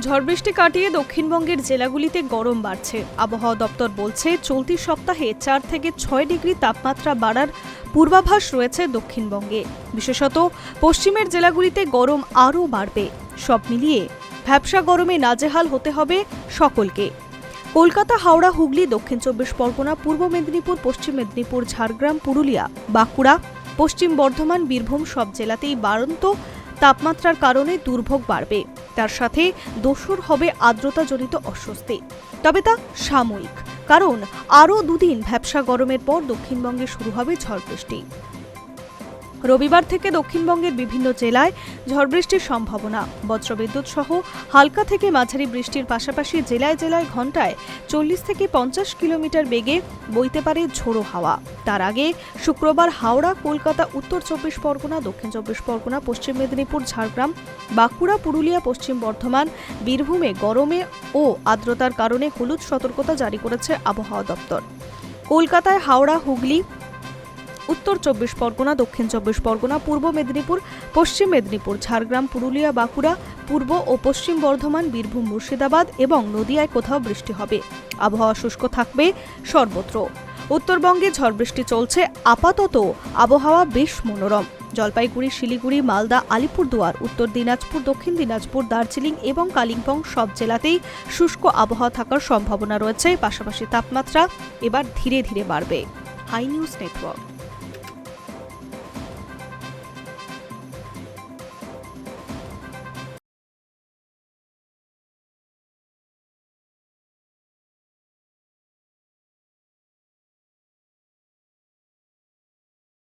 ঝড় বৃষ্টি কাটিয়ে দক্ষিণবঙ্গের জেলাগুলিতে গরম বাড়ছে। আবহাওয়া দপ্তর বলছে চলতি সপ্তাহে 4 থেকে 6 ডিগ্রি তাপমাত্রা বাড়ার পূর্বাভাস রয়েছে দক্ষিণবঙ্গে। বিশেষত পশ্চিমের জেলাগুলিতে গরম আরও বাড়বে। সব মিলিয়ে ভ্যাপসা গরমে নাজেহাল হতে হবে সকলকে। কলকাতা, হাওড়া, হুগলি, দক্ষিণ চব্বিশ পরগনা, পূর্ব মেদিনীপুর, পশ্চিম মেদিনীপুর, ঝাড়গ্রাম, পুরুলিয়া, বাঁকুড়া, পশ্চিম বর্ধমান, বীরভূম সব জেলাতেই বাড়ন্ত তাপমাত্রার কারণে দুর্ভোগ বাড়বে। তার সাথে দোসর হবে আর্দ্রতাজনিত অস্বস্তি। তবে তা সাময়িক, কারণ আরও দুদিন ভ্যাপসা গরমের পর দক্ষিণবঙ্গে শুরু হবে ঝড় বৃষ্টি। রবিবার থেকে দক্ষিণবঙ্গের বিভিন্ন জেলায় ঝড় বৃষ্টির সম্ভাবনা। বজ্রবিদ্যুৎ সহ হালকা থেকে মাঝারি বৃষ্টির পাশাপাশি জেলায় জেলায় ঘন্টায় 40 থেকে 50 কিলোমিটার বেগে বইতে পারে ঝোড়ো হাওয়া। তার আগে শুক্রবার হাওড়া, কলকাতা, উত্তর চব্বিশ পরগনা, দক্ষিণ চব্বিশ পরগনা, পশ্চিম মেদিনীপুর, ঝাড়গ্রাম, বাঁকুড়া, পুরুলিয়া, পশ্চিম বর্ধমান, বীরভূমে গরমে ও আর্দ্রতার কারণে হলুদ সতর্কতা জারি করেছে আবহাওয়া দপ্তর। কলকাতায়, হাওড়া, হুগলি, উত্তর চব্বিশ পরগনা, দক্ষিণ চব্বিশ পরগনা, পূর্ব মেদিনীপুর, পশ্চিম মেদিনীপুর, ঝাড়গ্রাম, পুরুলিয়া, বাঁকুড়া, পূর্ব ও পশ্চিম বর্ধমান, বীরভূম, মুর্শিদাবাদ এবং নদিয়ায় কোথাও বৃষ্টি হবে। আবহাওয়া শুষ্ক থাকবে সর্বত্র। উত্তরবঙ্গে ঝড় বৃষ্টি চলছে। আপাতত আবহাওয়া বেশ মনোরম। জলপাইগুড়ি, শিলিগুড়ি, মালদা, আলিপুরদুয়ার, উত্তর দিনাজপুর, দক্ষিণ দিনাজপুর, দার্জিলিং এবং কালিম্পং সব জেলাতেই শুষ্ক আবহাওয়া থাকার সম্ভাবনা রয়েছে। পাশাপাশি তাপমাত্রা এবার ধীরে ধীরে বাড়বে। Hi News network.